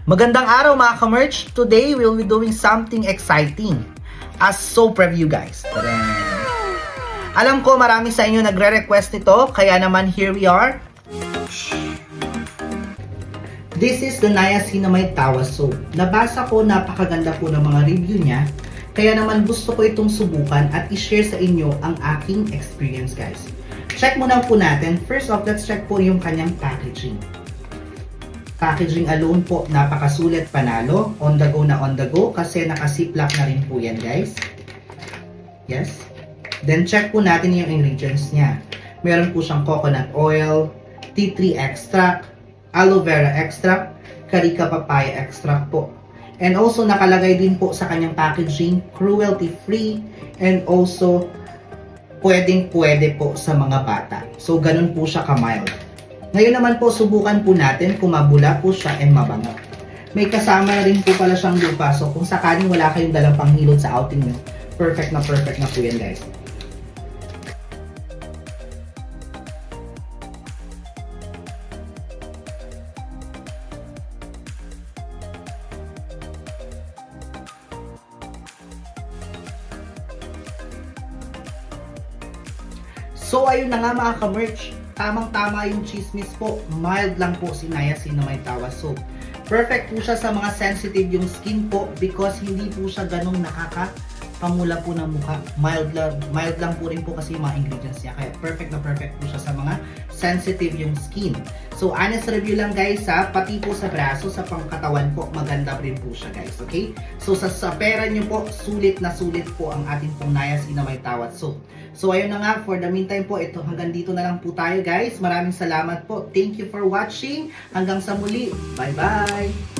Magandang araw mga ka-merch! Today, we'll be doing something exciting as soap review guys. Tadam! Alam ko marami sa inyo nagre-request nito, kaya naman here we are. This is the Niacinamide Tawa Soap. Nabasa ko, napakaganda po ng mga review niya, kaya naman gusto ko itong subukan at i-share sa inyo ang aking experience guys. Check muna po natin. First off, let's check po yung kanyang packaging. Packaging alone po, napakasulit, panalo. On the go kasi naka-ziplock na rin po yan guys. Yes. Then check po natin yung ingredients niya. Meron po siyang coconut oil, tea tree extract, aloe vera extract, carica papaya extract po. And also nakalagay din po sa kanyang packaging, cruelty free, and also pwede po sa mga bata. So ganun po siya ka-mild. Ngayon naman po, subukan po natin kung mabula po siya and mabango. May kasama na rin po pala siyang lupa. So kung sakaling wala kayong dalang panghilod sa outing nyo, perfect na po yan guys. So ayun na nga mga ka-merch. Tamang-tama yung chismis po. Mild lang po si Niacinamide Tawa Soap. Perfect po siya sa mga sensitive yung skin po because hindi po siya ganong nakakapamula po ng mukha. Mild lang po rin po kasi yung mga ingredients niya. Kaya perfect na perfect po siya sa mga sensitive yung skin. So honest review lang guys ha. Pati po sa braso, sa pangkatawan po, maganda rin po siya guys. Okay? So sa pera nyo po, sulit na sulit po ang ating pong Niacinamide Tawa Soap. So ayun na nga, for the meantime po, ito hanggang dito na lang po tayo guys. Maraming salamat po. Thank you for watching. Hanggang sa muli. Bye-bye!